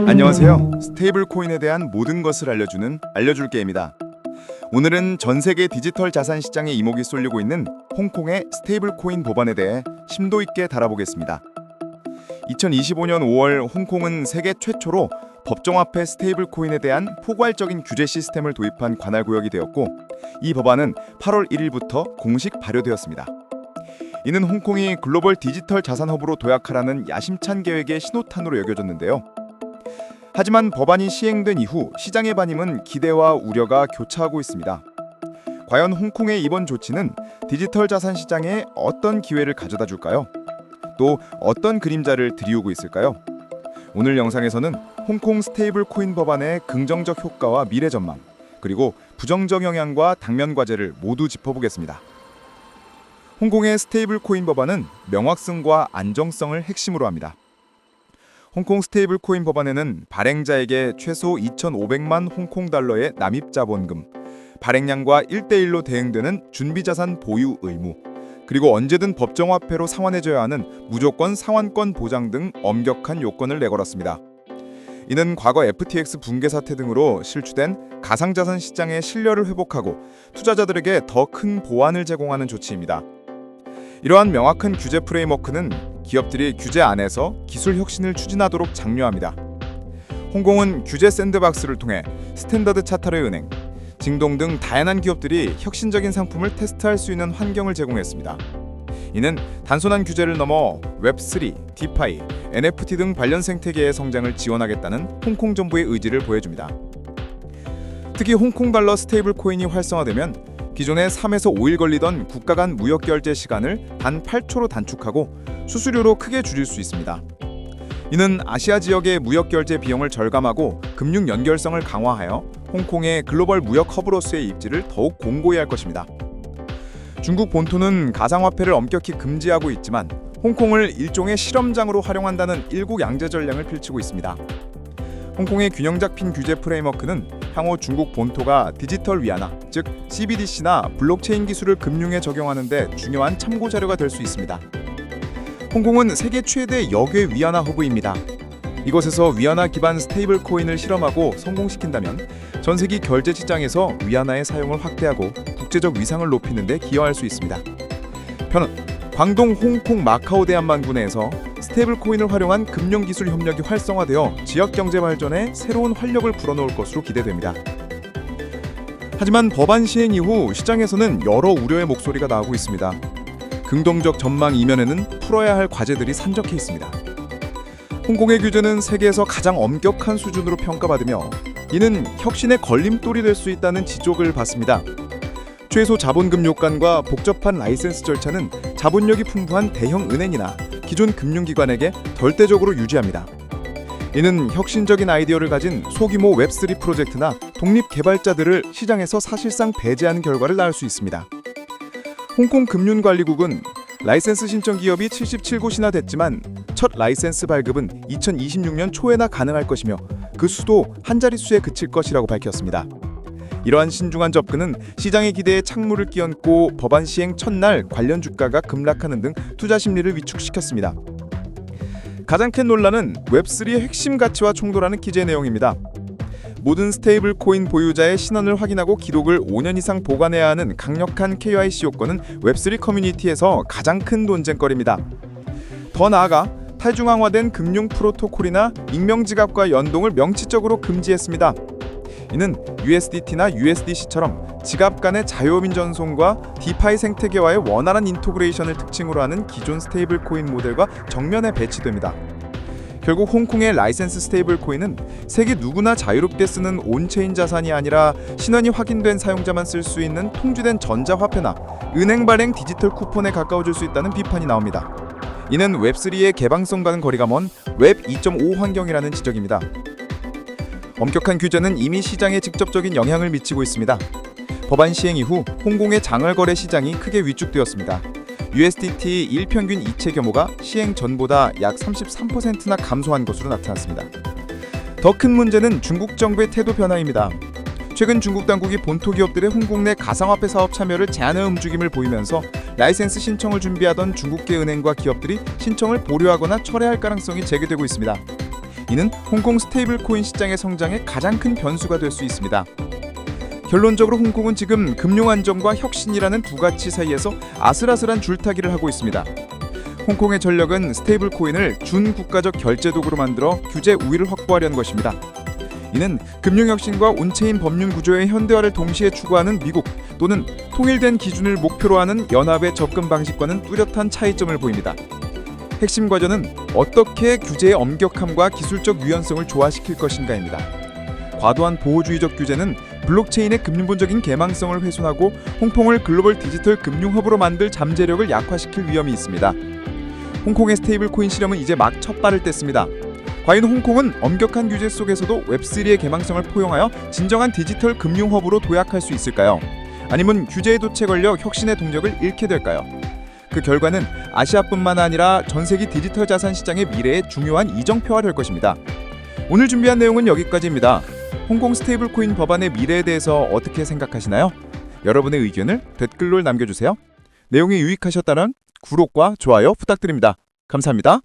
안녕하세요. 스테이블 코인에 대한 모든 것을 알려줄게입니다. 오늘은 전 세계 디지털 자산 시장에 이목이 쏠리고 있는 홍콩의 스테이블 코인 법안에 대해 심도 있게 다뤄보겠습니다. 2025년 5월 홍콩은 세계 최초로 법정화폐 스테이블 코인에 대한 포괄적인 규제 시스템을 도입한 관할 구역이 되었고, 이 법안은 8월 1일부터 공식 발효되었습니다. 이는 홍콩이 글로벌 디지털 자산 허브로 도약하라는 야심찬 계획의 신호탄으로 여겨졌는데요. 하지만 법안이 시행된 이후 시장의 반응은 기대와 우려가 교차하고 있습니다. 과연 홍콩의 이번 조치는 디지털 자산 시장에 어떤 기회를 가져다 줄까요? 또 어떤 그림자를 드리우고 있을까요? 오늘 영상에서는 홍콩 스테이블 코인 법안의 긍정적 효과와 미래 전망, 그리고 부정적 영향과 당면 과제를 모두 짚어보겠습니다. 홍콩의 스테이블 코인 법안은 명확성과 안정성을 핵심으로 합니다. 홍콩 스테이블 코인 법안에는 발행자에게 최소 2,500만 홍콩 달러의 납입 자본금, 발행량과 1대1로 대응되는 준비자산 보유 의무, 그리고 언제든 법정화폐로 상환해줘야 하는 무조건 상환권 보장 등 엄격한 요건을 내걸었습니다. 이는 과거 FTX 붕괴 사태 등으로 실추된 가상자산 시장의 신뢰를 회복하고 투자자들에게 더 큰 보완을 제공하는 조치입니다. 이러한 명확한 규제 프레임워크는 기업들이 규제 안에서 기술 혁신을 추진하도록 장려합니다. 홍콩은 규제 샌드박스를 통해 스탠더드 차타르 은행, 징동 등 다양한 기업들이 혁신적인 상품을 테스트할 수 있는 환경을 제공했습니다. 이는 단순한 규제를 넘어 웹3, 디파이, NFT 등 관련 생태계의 성장을 지원하겠다는 홍콩 정부의 의지를 보여줍니다. 특히 홍콩 달러 스테이블 코인이 활성화되면 기존에 3에서 5일 걸리던 국가 간 무역 결제 시간을 단 8초로 단축하고 수수료로 크게 줄일 수 있습니다. 이는 아시아 지역의 무역 결제 비용을 절감하고 금융 연결성을 강화하여 홍콩의 글로벌 무역 허브로서의 입지를 더욱 공고히 할 것입니다. 중국 본토는 가상화폐를 엄격히 금지하고 있지만 홍콩을 일종의 실험장으로 활용한다는 일국양제 전략을 펼치고 있습니다. 홍콩의 균형 잡힌 규제 프레임워크는 향후 중국 본토가 디지털 위안화, 즉 CBDC나 블록체인 기술을 금융에 적용하는 데 중요한 참고 자료가 될 수 있습니다. 홍콩은 세계 최대 역외 위안화 허브입니다. 이곳에서 위안화 기반 스테이블 코인을 실험하고 성공시킨다면 전 세계 결제 시장에서 위안화의 사용을 확대하고 국제적 위상을 높이는 데 기여할 수 있습니다. 광동, 홍콩, 마카오 대한만구 내에서 스테이블 코인을 활용한 금융기술 협력이 활성화되어 지역 경제 발전에 새로운 활력을 불어넣을 것으로 기대됩니다. 하지만 법안 시행 이후 시장에서는 여러 우려의 목소리가 나오고 있습니다. 긍정적 전망 이면에는 풀어야 할 과제들이 산적해 있습니다. 홍콩의 규제는 세계에서 가장 엄격한 수준으로 평가받으며 이는 혁신의 걸림돌이 될 수 있다는 지적을 받습니다. 최소 자본금 요건과 복잡한 라이센스 절차는 자본력이 풍부한 대형 은행이나 기존 금융기관에게 절대적으로 유지합니다. 이는 혁신적인 아이디어를 가진 소규모 웹3 프로젝트나 독립 개발자들을 시장에서 사실상 배제하는 결과를 낳을 수 있습니다. 홍콩 금융관리국은 라이센스 신청 기업이 77곳이나 됐지만 첫 라이센스 발급은 2026년 초에나 가능할 것이며 그 수도 한 자릿수에 그칠 것이라고 밝혔습니다. 이러한 신중한 접근은 시장의 기대에 찬물을 끼얹고 법안 시행 첫날 관련 주가가 급락하는 등 투자 심리를 위축시켰습니다. 가장 큰 논란은 웹3의 핵심 가치와 충돌하는 기재 내용입니다. 모든 스테이블 코인 보유자의 신원을 확인하고 기록을 5년 이상 보관해야 하는 강력한 KYC 요건은 웹3 커뮤니티에서 가장 큰 논쟁거리입니다. 더 나아가 탈중앙화된 금융 프로토콜이나 익명 지갑과 연동을 명시적으로 금지했습니다. 이는 USDT나 USDC처럼 지갑 간의 자유민 전송과 디파이 생태계와의 원활한 인터그레이션을 특징으로 하는 기존 스테이블 코인 모델과 정면에 배치됩니다. 결국 홍콩의 라이센스 스테이블 코인은 세계 누구나 자유롭게 쓰는 온체인 자산이 아니라 신원이 확인된 사용자만 쓸 수 있는 통주된 전자화폐나 은행 발행 디지털 쿠폰에 가까워질 수 있다는 비판이 나옵니다. 이는 웹3의 개방성과는 거리가 먼 웹 2.5 환경이라는 지적입니다. 엄격한 규제는 이미 시장에 직접적인 영향을 미치고 있습니다. 법안 시행 이후 홍콩의 장외거래 시장이 크게 위축되었습니다. USDT 일평균 이체 규모가 시행 전보다 약 33%나 감소한 것으로 나타났습니다. 더 큰 문제는 중국 정부의 태도 변화입니다. 최근 중국 당국이 본토 기업들의 홍콩 내 가상화폐 사업 참여를 제한하는 움직임을 보이면서 라이센스 신청을 준비하던 중국계 은행과 기업들이 신청을 보류하거나 철회할 가능성이 제기되고 있습니다. 이는 홍콩 스테이블 코인 시장의 성장에 가장 큰 변수가 될 수 있습니다. 결론적으로 홍콩은 지금 금융 안정과 혁신이라는 두 가치 사이에서 아슬아슬한 줄타기를 하고 있습니다. 홍콩의 전력은 스테이블 코인을 준국가적 결제 도구로 만들어 규제 우위를 확보하려는 것입니다. 이는 금융혁신과 온체인 법률 구조의 현대화를 동시에 추구하는 미국 또는 통일된 기준을 목표로 하는 연합의 접근 방식과는 뚜렷한 차이점을 보입니다. 핵심 과제는 어떻게 규제의 엄격함과 기술적 유연성을 조화시킬 것인가입니다. 과도한 보호주의적 규제는 블록체인의 근본적인 개방성을 훼손하고 홍콩을 글로벌 디지털 금융허브로 만들 잠재력을 약화시킬 위험이 있습니다. 홍콩의 스테이블 코인 실험은 이제 막 첫 발을 뗐습니다. 과연 홍콩은 엄격한 규제 속에서도 웹3의 개방성을 포용하여 진정한 디지털 금융허브로 도약할 수 있을까요? 아니면 규제의 돛에 걸려 혁신의 동력을 잃게 될까요? 그 결과는 아시아뿐만 아니라 전 세계 디지털 자산 시장의 미래에 중요한 이정표가 될 것입니다. 오늘 준비한 내용은 여기까지입니다. 홍콩 스테이블 코인 법안의 미래에 대해서 어떻게 생각하시나요? 여러분의 의견을 댓글로 남겨주세요. 내용이 유익하셨다면 구독과 좋아요 부탁드립니다. 감사합니다.